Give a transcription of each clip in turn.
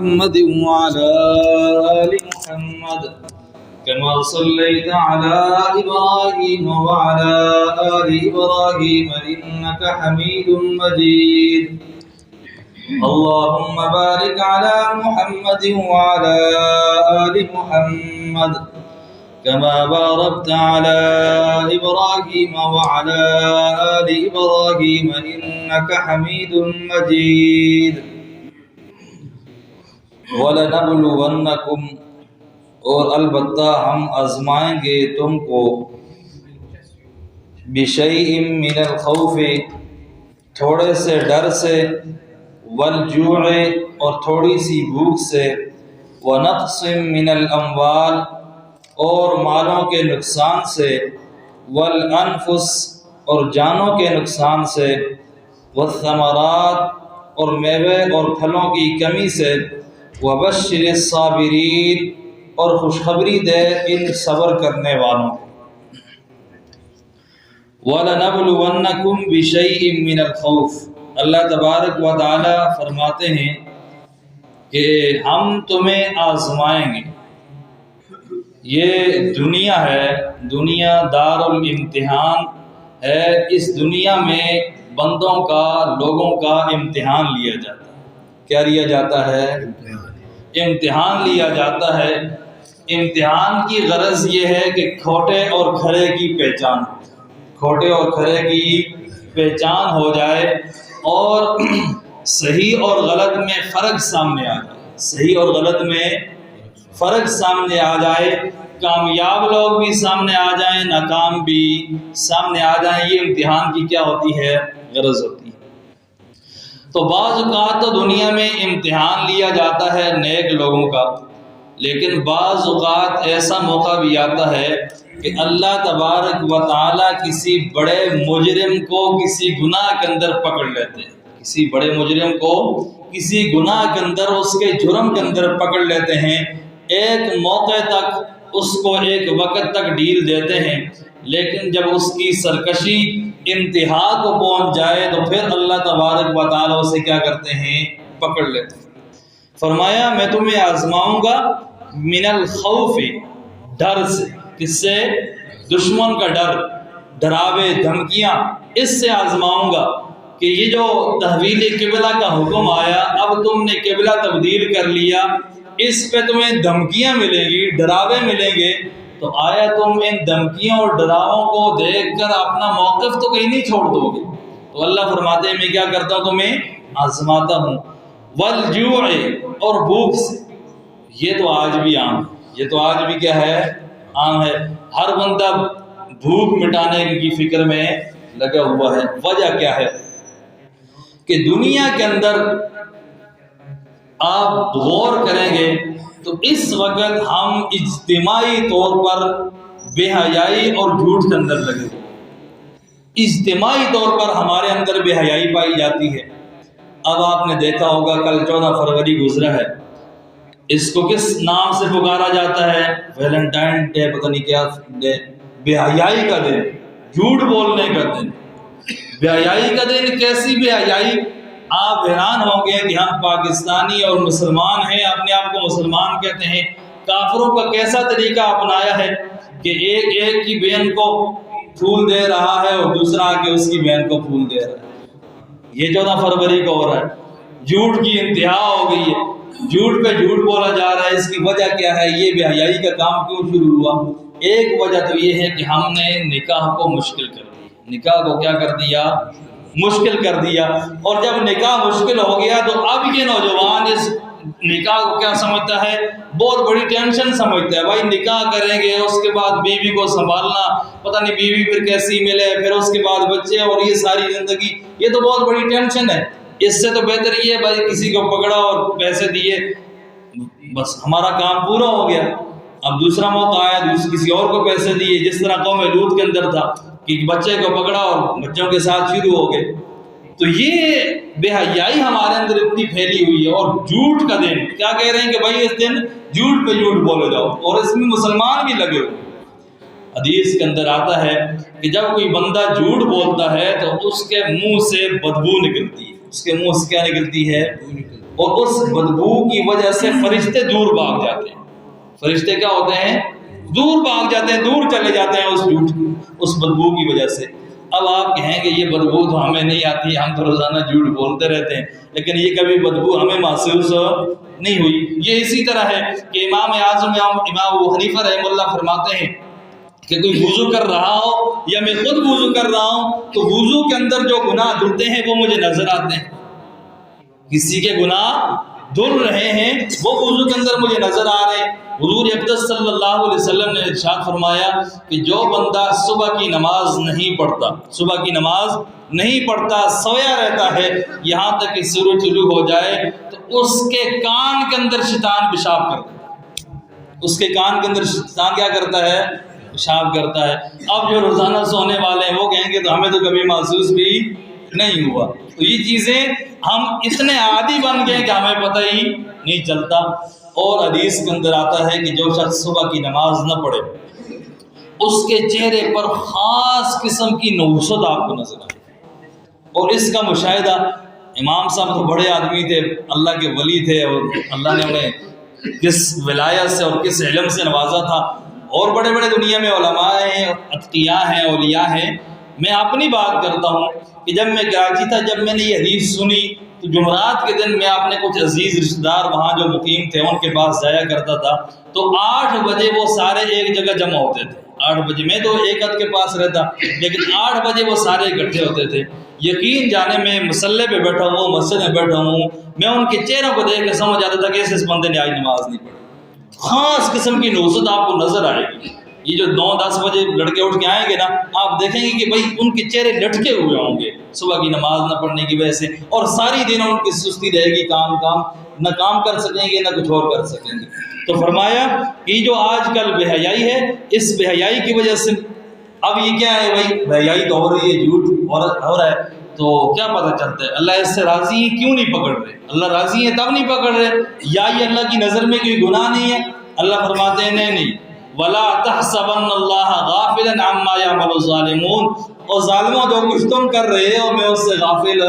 محمد وعلى آل محمد كما صليت على إبراهيم وعلى آل إبراهيم إنك حميد مجيد اللهم بارك على محمد وعلى آل محمد كما باركت على إبراهيم وعلى آل إبراهيم إنك حميد مجيد وَلَنَبْلُوَنَّكُمْ اور البتہ ہم آزمائیں گے تم کو بِشَيْءٍ مِّنَ الْخَوْفِ تھوڑے سے ڈر سے وَالْجُوعِ اور تھوڑی سی بھوک سے وَنَقْصٍ مِّنَ الْأَمْوَالِ اور مالوں کے نقصان سے وَالْأَنفُسِ اور جانوں کے نقصان سے وَالثَّمَرَاتِ اور میوے اور پھلوں کی کمی سے وَبَشِّرِ الصَّابِرِينَ اور خوشخبری دے ان صبر کرنے والوں کو وَلَنَبْلُوَنَّكُمْ بِشَيْءٍ مِّنَ الْخَوْفِ اللہ تبارک و تعالی فرماتے ہیں کہ ہم تمہیں آزمائیں گے۔ یہ دنیا ہے، دنیا دار الامتحان ہے۔ اس دنیا میں بندوں کا، لوگوں کا امتحان لیا جاتا ہے۔ کیا لیا جاتا ہے؟ امتحان لیا جاتا ہے۔ امتحان کی غرض یہ ہے کہ کھوٹے اور کھرے کی پہچان ہو جائے، کھوٹے اور کھرے کی پہچان ہو جائے اور صحیح اور غلط میں فرق سامنے آ جائے، صحیح اور غلط میں فرق سامنے آ جائے، کامیاب لوگ بھی سامنے آ جائیں، ناکام بھی سامنے آ جائیں۔ یہ امتحان کی کیا ہوتی ہے؟ غرض ہوتی ہے۔ تو بعض اوقات تو دنیا میں امتحان لیا جاتا ہے نیک لوگوں کا، لیکن بعض اوقات ایسا موقع بھی آتا ہے کہ اللہ تبارک و تعالی کسی بڑے مجرم کو کسی گناہ کے اندر پکڑ لیتے ہیں، کسی بڑے مجرم کو کسی گناہ کے اندر، اس کے جرم کے اندر پکڑ لیتے ہیں۔ ایک موقع تک اس کو، ایک وقت تک ڈھیل دیتے ہیں، لیکن جب اس کی سرکشی انتہا کو پہنچ جائے تو پھر اللہ تبارک و تعالی اسے کیا کرتے ہیں؟ پکڑ لیتے ہیں۔ فرمایا میں تمہیں آزماؤں گا من الخوف، ڈر سے۔ کس سے؟ دشمن کا ڈر، ڈراوے، دھمکیاں، اس سے آزماؤں گا کہ یہ جو تحویل قبلہ کا حکم آیا، اب تم نے قبلہ تبدیل کر لیا، اس پہ تمہیں دھمکیاں ملیں گی، ڈراوے ملیں گے، تو آیا تم ان دھمکیوں اور ڈراووں کو دیکھ کر اپنا موقف تو کہیں نہیں چھوڑ دو گے؟ تو اللہ فرماتے ہیں میں کیا کرتا ہوں؟ تمہیں آزماتا ہوں۔ والجوع اور بھوک سے، یہ تو آج بھی عام ہے، یہ تو آج بھی کیا ہے؟ عام ہے۔ ہر بندہ بھوک مٹانے کی فکر میں لگا ہوا ہے۔ وجہ کیا ہے؟ کہ دنیا کے اندر آپ غور کریں گے تو اس وقت ہم اجتماعی طور پر بے حیائی اور جھوٹ کے اندر لگے ہوئے، اجتماعی طور پر ہمارے اندر بے حیائی پائی جاتی ہے۔ اب آپ نے دیکھا ہوگا کل 14 فروری گزرا ہے، اس کو کس نام سے پکارا جاتا ہے؟ ویلنٹائن ڈے، پتہ نہیں کیا ڈے، بے حیائی کا دن، جھوٹ بولنے کا دن، بے حیائی کا دن۔ کیسی بے حیائی؟ آپ حیران ہوں گے کہ ہم پاکستانی اور مسلمان ہیں، اپنے آپ کو مسلمان کہتے ہیں، کافروں کا کیسا طریقہ اپنایا ہے کہ ایک ایک کی بہن کو پھول دے رہا ہے اور دوسرا آ کے اس کی بہن کو پھول دے رہا ہے۔ یہ 14 فروری کو ہو رہا ہے۔ جھوٹ کی انتہا ہو گئی ہے، جھوٹ پہ جھوٹ بولا جا رہا ہے۔ اس کی وجہ کیا ہے؟ یہ بے حیائی کا کام کیوں شروع ہوا؟ ایک وجہ تو یہ ہے کہ ہم نے نکاح کو مشکل کر دیا، نکاح کو کیا کر دیا؟ مشکل کر دیا۔ اور جب نکاح مشکل ہو گیا تو اب یہ نوجوان اس نکاح کو کیا سمجھتا ہے؟ بہت بڑی ٹینشن سمجھتا ہے۔ بھائی نکاح کریں گے، اس کے بعد بیوی کو سنبھالنا، پتہ نہیں بیوی پھر کیسی ملے، پھر اس کے بعد بچے اور یہ ساری زندگی، یہ تو بہت بڑی ٹینشن ہے۔ اس سے تو بہتر یہ ہے بھائی کسی کو پکڑا اور پیسے دیے، بس ہمارا کام پورا ہو گیا۔ اب دوسرا موقع آیا، کسی اور کو پیسے دیے، جس طرح قوم لوط کے اندر تھا کہ بچے کو پکڑا اور بچوں کے ساتھ شروع ہو گئے۔ تو یہ بے حیائی ہمارے اندر اتنی پھیلی ہوئی ہے۔ اور جھوٹ کا دن، کیا کہہ رہے ہیں کہ بھائی اس دن جھوٹ پہ جھوٹ بولے جاؤ، اور اس میں مسلمان بھی لگے ہوئے۔ حدیث کے اندر آتا ہے کہ جب کوئی بندہ جھوٹ بولتا ہے تو اس کے منہ سے بدبو نکلتی ہے، اس کے منہ سے کیا نکلتی ہے؟ اور اس بدبو کی وجہ سے فرشتے دور بھاگ جاتے ہیں. فرشتے کیا ہوتے ہیں؟ دور بھاگ جاتے ہیں، دور چلے جاتے ہیں اس بدبو کی وجہ سے. اب آپ کہیں کہ یہ بدبو تو ہمیں نہیں آتی، ہم تو روزانہ جھوٹ بولتے رہتے ہیں، لیکن یہ کبھی بدبو ہمیں محسوس نہیں ہوئی. یہ اسی طرح ہے کہ امام اعظم امام ابو حنیفہ رحمہ اللہ فرماتے ہیں کہ کوئی وضو کر رہا ہو یا میں خود وضو کر رہا ہوں تو وضو کے اندر جو گناہ دھلتے ہیں وہ مجھے نظر آتے ہیں. کسی کے گناہ دھل رہے ہیں وہ وضو کے اندر مجھے نظر آ رہے ہیں. حضور اقدس صلی اللہ علیہ وسلم نے ارشاد فرمایا کہ جو بندہ صبح کی نماز نہیں پڑھتا سویا رہتا ہے یہاں تک کہ سورج طلوع ہو جائے تو اس کے کان کے اندر شیطان پیشاب کرتا ہے. اس کے کان کے اندر شیطان کیا کرتا ہے؟ پیشاب کرتا ہے. اب جو روزانہ سونے والے ہیں وہ کہیں گے تو ہمیں تو کبھی محسوس بھی نہیں ہوا. تو یہ چیزیں ہم اتنے عادی بن گئے کہ ہمیں پتہ ہی نہیں چلتا. اور حدیث کے اندر آتا ہے کہ جو شخص صبح کی نماز نہ پڑھے اس کے چہرے پر خاص قسم کی نحوست آپ کو نظر آئے. اور اس کا مشاہدہ امام صاحب تو بڑے آدمی تھے، اللہ کے ولی تھے، اور اللہ نے انہیں کس ولایت سے اور کس علم سے نوازا تھا. اور بڑے بڑے دنیا میں علماء ہیں، اتقیاء ہیں، اولیاء ہیں. میں اپنی بات کرتا ہوں کہ جب میں کراچی تھا، جب میں نے یہ حدیث سنی تو جمعرات کے دن میں اپنے کچھ عزیز رشتہ دار وہاں جو مقیم تھے ان کے پاس جایا کرتا تھا. تو 8 بجے وہ سارے ایک جگہ جمع ہوتے تھے. 8 بجے میں تو ایک حد کے پاس رہتا، لیکن 8 بجے وہ سارے اکٹھے ہوتے تھے. یقین جانے میں مسلح پہ بیٹھا ہوں، مسجد میں بیٹھا ہوں، میں ان کے چہروں کو دیکھ کے سمجھ آتا تھا کہ اس بندے نے آج نماز نہیں پڑھی. خاص قسم کی نحوست آپ کو نظر آئے گی. یہ جو 9-10 بجے لڑکے اٹھ کے آئیں گے نا، آپ دیکھیں گے کہ بھائی ان کے چہرے لٹکے ہوئے ہوں گے صبح کی نماز نہ پڑھنے کی وجہ سے، اور ساری دن ان کی سستی رہے گی، کام نہ کام کر سکیں گے نہ کچھ اور کر سکیں گے. تو فرمایا کہ جو آج کل بے حیائی ہے، اس بے حیائی کی وجہ سے اب یہ کیا ہے بھائی، بے حیائی تو ہو رہی ہے، جھوٹ ہو رہا ہے، تو کیا پتہ چلتا ہے اللہ اس سے راضی ہے کیوں نہیں پکڑ رہے؟ اللہ راضی ہے تب نہیں پکڑ رہے، یا یہ اللہ کی نظر میں کوئی گناہ نہیں ہے؟ اللہ فرماتے ہیں نہیں وَلَا تَحْسَبَنَّ اللَّهَ غَافِلًا عَمَّا يَعْمَلُ الظَّالِمُونَ، اور ظالموں جو کچھ تم کر رہے ہو میں اس سے غافل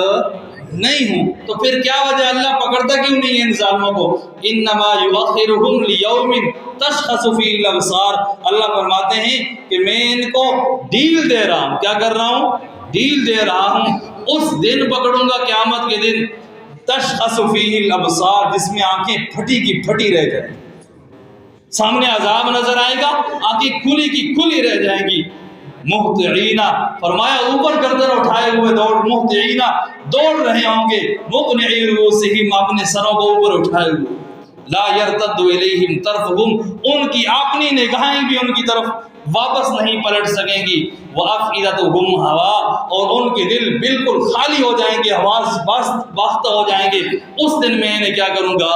نہیں ہوں. تو پھر کیا وجہ اللہ پکڑتا کیوں نہیں ہے ان ظالموں کو؟ انما یؤخرہم لیوم تشخص فیہ الابصار، اللہ فرماتے ہیں کہ میں ان کو ڈیل دے رہا ہوں. کیا کر رہا ہوں؟ ڈیل دے رہا ہوں. اس دن پکڑوں گا قیامت کے دن تشخص فیہ الابصار، جس میں آنکھیں پھٹی کی پھٹی رہ جائیں، سامنے عذاب نظر آئے گا، آنکھیں کھلی کی کھلی رہ جائیں گی. مہطعین، فرمایا اوپر گردن اٹھائے ہوئے مہطعین دوڑ رہے ہوں گے، مقنعی رؤوسہم، اپنے سروں کو اوپر اٹھائے ہوئے، لا یرتد الیہم طرفہم، ان کی اپنی نگاہیں بھی ان کی طرف واپس نہیں پلٹ سکیں گی. وافئدتہم ہوا، اور ان کے دل بالکل خالی ہو جائیں گے، حواس باختہ ہو جائیں گے. اس دن میں انہیں کیا کروں گا؟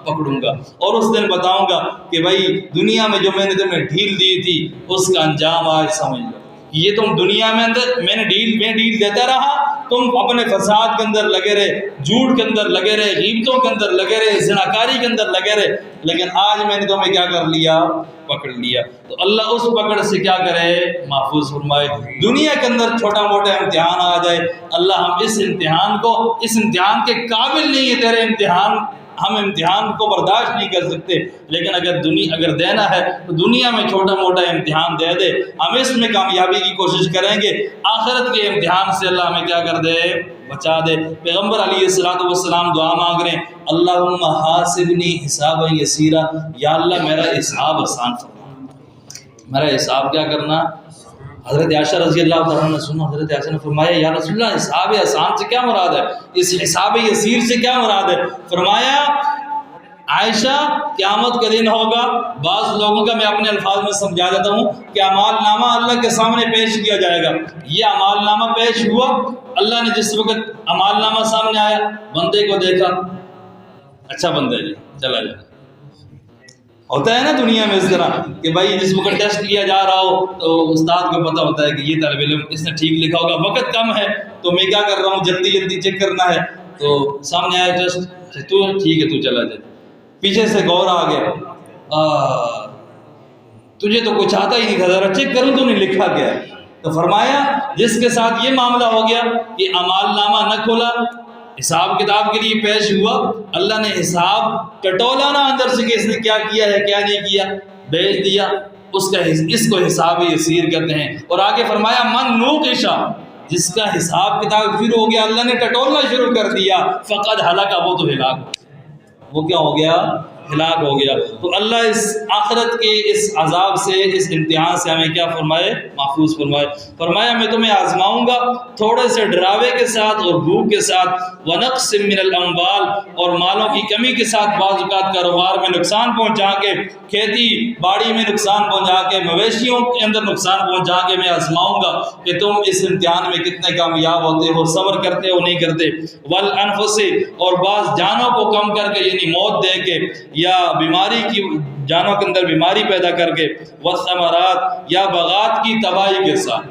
پکڑوں گا، اور اس دن بتاؤں گا کہ بھائی دنیا میں جو میں نے تمہیں ڈھیل دی تھی اس کا انجام آج سمجھ لو. یہ تم دنیا میں اندر میں ڈھیل دیتا رہا، تم اپنے فساد کے اندر لگے رہے، جھوٹ کے اندر لگے رہے، غیبتوں کے اندر لگے رہے، زناکاری کے اندر لگے رہے، لیکن آج میں نے تمہیں کیا کر لیا؟ پکڑ لیا. تو اللہ اس پکڑ سے کیا کرے؟ محفوظ فرمائے. دنیا کے اندر چھوٹا موٹا امتحان آ جائے، اللہ ہم اس امتحان کے قابل نہیں ہے، تیرے امتحان، ہم امتحان کو برداشت نہیں کر سکتے، لیکن اگر دینا ہے تو دنیا میں چھوٹا موٹا امتحان دے دے، ہم اس میں کامیابی کی کوشش کریں گے. آخرت کے امتحان سے اللہ ہمیں کیا کر دے؟ بچا دے. پیغمبر علیہ السلام دعا مانگ رہے ہیں، اللہم حاسبنی حسابا یسیرا، یا اللہ میرا حساب آسان فرما. میرا حساب کیا کرنا؟ حضرت عائشہ رضی اللہ تعالیٰ نے سنا، حضرت عائشہ نے فرمایا یا رسول اللہ حساب آسان سے کیا مراد ہے؟ اس حساب یسیر سے کیا مراد ہے؟ فرمایا عائشہ قیامت کا دن ہوگا، بعض لوگوں کا میں اپنے الفاظ میں سمجھا دیتا ہوں کہ اعمال نامہ اللہ کے سامنے پیش کیا جائے گا. یہ اعمال نامہ پیش ہوا، اللہ نے جس وقت اعمال نامہ سامنے آیا بندے کو دیکھا، اچھا بندہ جی چلا جائے. ہوتا ہے نا دنیا میں اس طرح کہ بھائی جس وقت ٹیسٹ لیا جا رہا ہو تو استاد کو پتہ ہوتا ہے کہ یہ طالب علم اس نے ٹھیک لکھا ہوگا، وقت کم ہے تو میں کیا کر رہا ہوں جلدی چیک کرنا ہے. تو سامنے آیا ٹیسٹ، تو ٹھیک ہے تو چلا جائے. پیچھے سے غور آ گیا، تجھے تو کچھ آتا ہی نہیں تھا، ذرا چیک کروں تو نہیں لکھا گیا. تو فرمایا جس کے ساتھ یہ معاملہ ہو گیا کہ اعمال نامہ نہ کھولا، حساب کتاب کے لیے پیش ہوا، اللہ نے حساب ٹٹولا نا اندر سے کہ اس نے کیا کیا ہے کیا نہیں کیا، بھیج دیا، اس کو حساب یسیر کہتے ہیں۔ اور آگے فرمایا من نوقشا، جس کا حساب کتاب شروع ہو گیا، اللہ نے ٹٹولنا شروع کر دیا، فقد ہلاک، وہ تو ہلاک ہو گیا، وہ کیا ہو گیا، ہلاک ہو گیا۔ تو اللہ اس آخرت کے اس عذاب سے، اس امتحان سے ہمیں کیا فرمائے، محفوظ فرمائے۔ فرمایا میں تمہیں آزماؤں گا تھوڑے سے ڈراوے کے ساتھ اور بھوک کے ساتھ، ونقص من الاموال، اور مالوں کی کمی کے ساتھ، بعض اوقات کاروبار میں نقصان پہنچا کے، کھیتی باڑی میں نقصان پہنچا کے، مویشیوں کے اندر نقصان پہنچا کے میں آزماؤں گا کہ تم اس امتحان میں کتنے کامیاب ہوتے ہو، صبر کرتے ہو نہیں کرتے۔ والانفس، اور بعض جانوں کو کم کر کے، یعنی موت دے کے، یا بیماری کی، جانوں کے اندر بیماری پیدا کر کے، والثمرات، یا بغات کی تباہی کے ساتھ،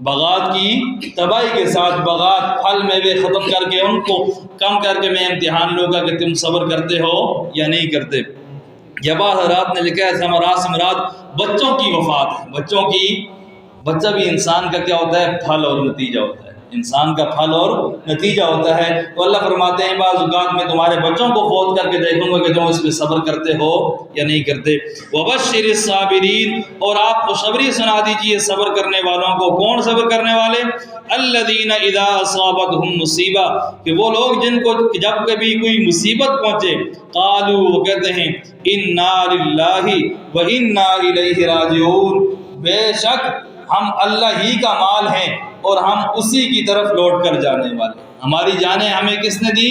بغات کی تباہی کے ساتھ، بغات پھل میوے ختم کر کے، ان کو کم کر کے میں امتحان لوں گا کہ تم صبر کرتے ہو یا نہیں کرتے۔ یا بعض حضرات نے لکھا ہے ثمرات سے مراد بچوں کی وفات ہے، بچوں کی، بچہ بھی انسان کا کیا ہوتا ہے، پھل اور نتیجہ ہوتا ہے، انسان کا پھل اور نتیجہ ہوتا ہے۔ تو اللہ فرماتے ہیں بعض اوقات میں تمہارے بچوں کو فوت کر کے دیکھوں گا کہ تم اس پہ صبر کرتے ہو یا نہیں کرتے۔ وبشر الصابرین، اور آپ خوشخبری سنا دیجئے صبر کرنے والوں کو۔ کون صبر کرنے والے؟ الذین اذا اصابتهم مصیبہ، کہ وہ لوگ جن کو جب کبھی کوئی مصیبت پہنچے، قالوا، وہ کہتے ہیں، انا للہ وانا الیہ راجعون، بے شک ہم اللہ ہی کا مال ہیں اور ہم اسی کی طرف لوٹ کر جانے والے۔ ہماری جانیں ہمیں کس نے دی؟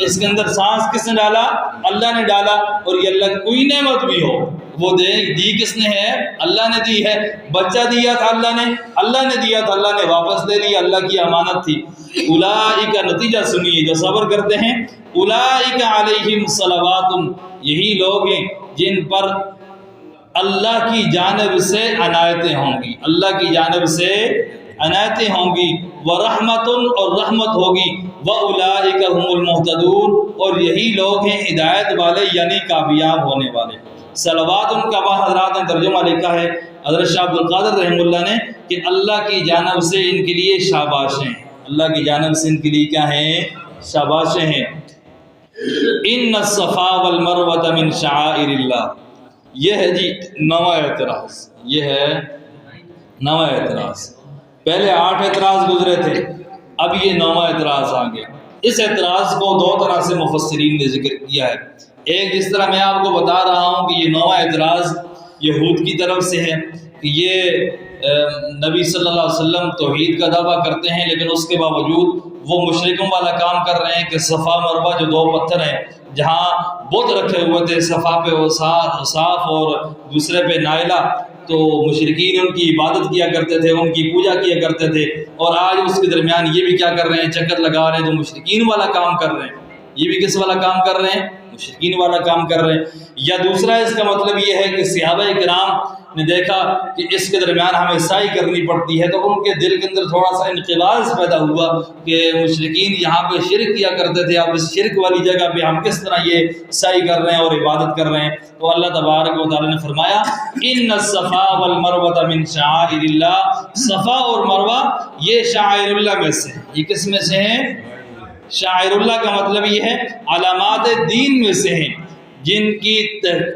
اس کے اندر سانس کس نے ڈالا؟ اللہ نے ڈالا۔ اور یہ اللہ کی کوئی نعمت بھی ہو، وہ دی کس نے ہے؟ اللہ نے دی ہے۔ بچہ دیا تھا اللہ نے دیا تھا، اللہ نے واپس دے لیا، اللہ کی امانت تھی۔ اولئک، نتیجہ سنیے جو صبر کرتے ہیں، اولئک علیہم صلوات، یہی لوگ ہیں جن پر اللہ کی جانب سے عنایتیں ہوں گی، اللہ کی جانب سے عنایتیں ہوں گی، ورحمت، اور رحمت ہوگی، واولئک هم المہتدون، اور یہی لوگ ہیں ہدایت والے یعنی کامیاب ہونے والے۔ صلوات ان کا بعض حضرات نے ترجمہ لکھا ہے حضرت شاہ عبد القادر رحمہ اللہ نے کہ اللہ کی جانب سے ان کے لیے شاباشیں ہیں، اللہ کی جانب سے ان کے لیے کیا ہیں؟ شاباشیں ہیں۔ ان الصفا والمروہ من شعائر اللہ، یہ ہے جی نواں اعتراض، یہ ہے نواں اعتراض۔ پہلے 8 اعتراض گزرے تھے، اب یہ نواں اعتراض آ گیا۔ اس اعتراض کو 2 طرح سے مفسرین نے ذکر کیا ہے۔ ایک، جس طرح میں آپ کو بتا رہا ہوں کہ یہ نواں اعتراض یہود کی طرف سے ہے کہ یہ نبی صلی اللہ علیہ وسلم توحید کا دعویٰ کرتے ہیں، لیکن اس کے باوجود وہ مشرکوں والا کام کر رہے ہیں کہ صفا مروہ جو 2 پتھر ہیں جہاں بت رکھے ہوئے تھے، صفا پہ وصاف اور دوسرے پہ نائلہ، تو مشرکین ان کی عبادت کیا کرتے تھے، ان کی پوجا کیا کرتے تھے، اور آج اس کے درمیان یہ بھی کیا کر رہے ہیں؟ چکر لگا رہے ہیں، جو مشرکین والا کام کر رہے ہیں۔ یہ بھی کس والا کام کر رہے ہیں؟ مشرکین والا کام کر رہے ہیں۔ یا دوسرا اس کا مطلب یہ ہے کہ صحابہ کرام نے دیکھا کہ اس کے درمیان ہمیں سعی کرنی پڑتی ہے، تو ان کے دل کے اندر تھوڑا سا انقباض پیدا ہوا کہ مشرکین یہاں پہ شرک کیا کرتے تھے، اب اس شرک والی جگہ پہ ہم کس طرح یہ سعی کر رہے ہیں اور عبادت کر رہے ہیں۔ تو اللہ تبارک و تعالی نے فرمایا ان الصفا والمروہ من شعائر اللہ، صفا اور مروہ یہ شعائر اللہ میں سے، یہ کس میں سے ہیں؟ شاعر اللہ کا مطلب یہ ہے علامات دین میں سے ہیں، جن کی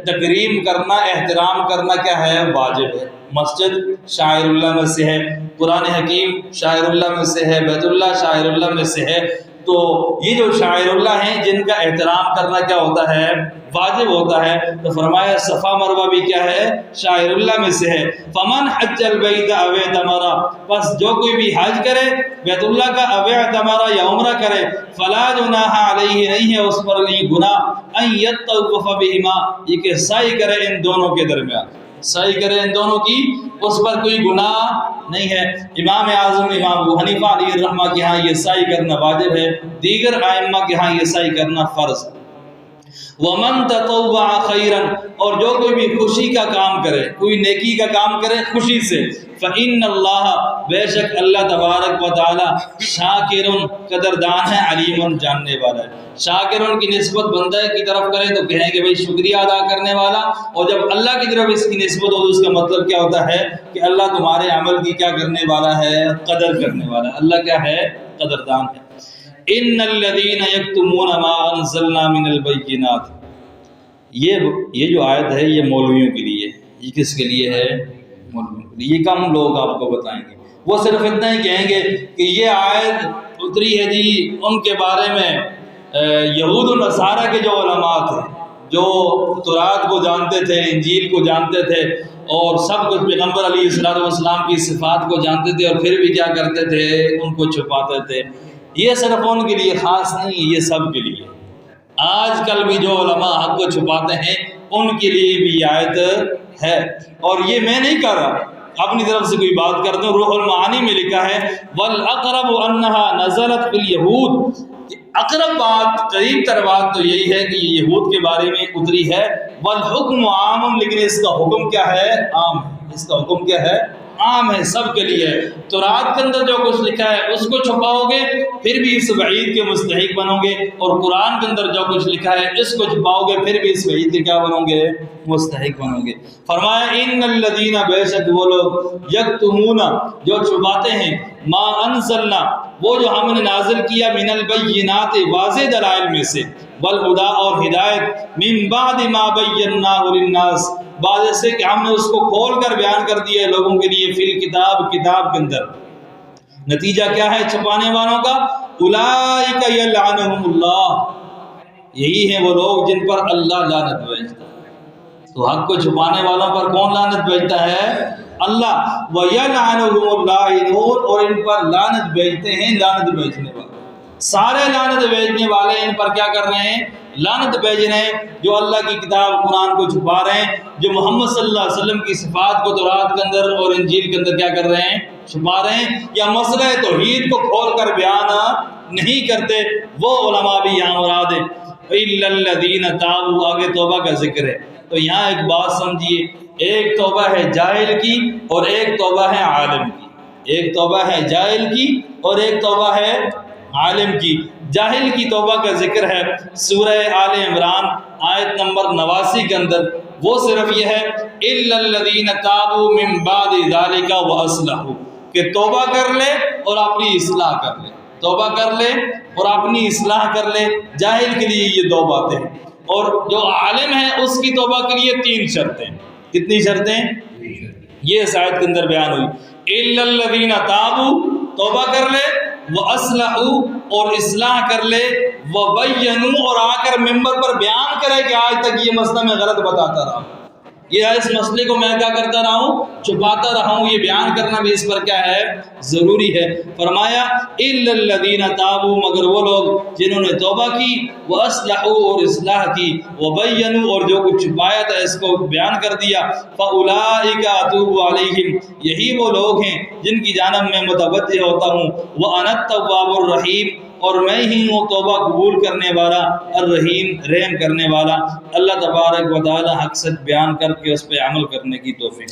تکریم کرنا، احترام کرنا کیا ہے؟ واجب ہے۔ مسجد شاعر اللہ میں سے ہے، قرآن حکیم شاعر اللہ میں سے ہے، بیت اللہ شاعر اللہ میں سے ہے۔ تو یہ جو شاعر اللہ ہیں جن کا احترام کرنا کیا ہوتا ہے؟ واجب ہوتا ہے۔ تو فرمایا صفا مروہ بھی کیا ہے؟ شاعر اللہ میں سے ہے۔ فمن حج البیت او اعتمر، بس جو کوئی بھی حج کرے بیت اللہ کا، او اعتمر یا عمرہ کرے، فلا جناح علیہ، نہیں ہے اس پر کوئی گناہ، ان یطوف بہما، یہ کہ سعی کرے ان دونوں کے درمیان، سعی کرے ان دونوں کی، اس پر کوئی گناہ نہیں ہے۔ امام اعظم امام ابو حنیفہ علیہ الرحمہ کے ہاں یہ سعی کرنا واجب ہے، دیگر ائمہ کے ہاں یہ سعی کرنا فرض۔ ومن تطوع خیرا، اور جو کوئی بھی خوشی کا کام کرے، کوئی نیکی کا کام کرے خوشی سے، فإن اللہ، بے شک اللہ تبارک و تعالی، شاکر، قدردان ہے، علیم، جاننے والا ہے۔ شاکر کی نسبت بندہ کی طرف کرے تو کہیں گے بھئی شکریہ ادا کرنے والا، اور جب اللہ کی طرف اس کی نسبت ہو تو اس کا مطلب کیا ہوتا ہے کہ اللہ تمہارے عمل کی کیا کرنے والا ہے؟ قدر کرنے والا ہے۔ اللہ کیا ہے؟ قدردان ہے۔ ان الذین یکتمون ما انزلنا من البینات، یہ جو آیت ہے یہ مولویوں کے لیے، یہ کس کے لیے ہے؟ مولویوں کے لیے۔ یہ کم لوگ آپ کو بتائیں گے، وہ صرف اتنا ہی کہیں گے کہ یہ آیت اتری ہے جی ان کے بارے میں یہود و نصارہ کے جو علماء تھے، جو تورات کو جانتے تھے، انجیل کو جانتے تھے، اور سب کچھ پیغمبر علیہ السلام کی صفات کو جانتے تھے، اور پھر بھی کیا کرتے تھے؟ ان کو چھپاتے تھے۔ یہ صرف ان کے لیے خاص نہیں، یہ سب کے لیے۔ آج کل بھی جو علماء حق کو چھپاتے ہیں ان کے لیے بھی یہ آیت ہے، اور یہ میں نہیں کر رہا، اپنی طرف سے کوئی بات کرتا ہوں۔ روح المعانی میں لکھا ہے وَالْأَقْرَبُ أَنَّهَا نَزَلَتْ بِالْيَهُودِ، اقرب بات، قریب تر بات تو یہی ہے کہ یہ یہود کے بارے میں اتری ہے۔ وَالْحُكْمُ عَامٌ، لیکن اس کا حکم کیا ہے؟ عام ہے۔ اس کا حکم کیا ہے؟ عام ہے، سب کے لیے ہے۔ تورات کے اندر جو کچھ لکھا ہے اس کو چھپاؤ گے پھر بھی اس وعید کے مستحق بنو گے، اور قرآن کے اندر جو کچھ لکھا ہے اس کو چھپاؤ گے پھر بھی اس وعید کے کیا بنو گے؟ مستحق بنو گے۔ فرمایا ان الذین، بے شک وہ لوگ، یکتمون، جو چھپاتے ہیں، ما انزلنا، وہ جو ہم نے نازل کیا، من البینات، واضح دلائل میں سے، والہدی، اور ہدایت، من بعد ما بیناہ للناس، بعد سے کہ ہم نے اس کو کھول کر بیان کر دیا ہے لوگوں کے لیے، فی الکتاب، کتاب کے اندر۔ نتیجہ کیا ہے چھپانے والوں کا؟ اولئک یلعنہم اللہ، یہی ہیں وہ لوگ جن پر اللہ لعنت بھیجتا ہے۔ تو حق کو چھپانے والوں پر کون لعنت بھیجتا ہے؟ اللہ۔ وَيَلْعَنُهُمُ اللَّاعِنُونَ، اور ان پر لعنت بھیجتے ہیں لعنت بھیجنے والے۔ سارے لعنت بھیجنے والے ان پر کیا کر رہے ہیں؟ لعنت بھیج رہے ہیں، جو اللہ کی کتاب قرآن کو چھپا رہے ہیں، جو محمد صلی اللہ علیہ وسلم کی صفات کو تورات کے اندر اور انجیل کے اندر کیا کر رہے ہیں؟ چھپا رہے ہیں، یا مسئلہ توحید کو کھول کر بیان نہیں کرتے، وہ علماء بھی یہاں مراد ہیں۔ إِلَّا الَّذِينَ تَابُوا، آگے توبہ کا ذکر ہے۔ تو یہاں ایک بات سمجھیے، ایک توبہ ہے جاہل کی اور ایک توبہ ہے عالم کی۔ ایک توبہ ہے جاہل کی اور ایک توبہ ہے عالم کی۔ جاہل کی توبہ کا ذکر ہے سورہ آل عمران آیت نمبر 89 کے اندر، وہ صرف یہ ہے إِلَّا الَّذِينَ تَابُوا مِن بَعْدِ ذَلِكَ وَأَصْلَحُوا، کہ توبہ کر لے اور اپنی اصلاح کر لے، توبہ کر لے اور اپنی اصلاح کر لے۔ جاہل کے لیے یہ دو باتیں ہیں، اور جو عالم ہے اس کی توبہ کے لیے 3 شرطیں۔ کتنی شرطیں؟ یہ اس آیت کے اندر بیان ہوئی۔ إِلَّا الَّذِينَ تَابُوا، توبہ کر لے، وَأَصْلَحُوا، اور اصلاح کر لے، وَبَيَّنُوا، اور آ کر ممبر پر بیان کرے کہ آج تک یہ مسئلہ میں غلط بتاتا رہا ہوں، یہ اس مسئلے کو میں کیا کرتا رہا ہوں؟ چھپاتا رہا ہوں۔ یہ بیان کرنا بھی اس پر کیا ہے؟ ضروری ہے۔ فرمایا إِلَّا الَّذِينَ تَابُوا، مگر وہ لوگ جنہوں نے توبہ کی، وَأَصْلَحُوا، اور اصلاح کی، وَبَيَّنُوا، اور جو کچھ چھپایا تھا اس کو بیان کر دیا، فَأُولَئِكَ أَتُوبُ عَلَيْهِمْ، یہی وہ لوگ ہیں جن کی جانب میں متوجہ ہوتا ہوں، وَأَنَا التَّوَّابُ الرَّحِيمُ، اور میں ہی ہوں توبہ قبول کرنے والا، الرحیم، رحم کرنے والا۔ اللہ تبارک و تعالی حق سچ بیان کر کے اس پہ عمل کرنے کی توفیق۔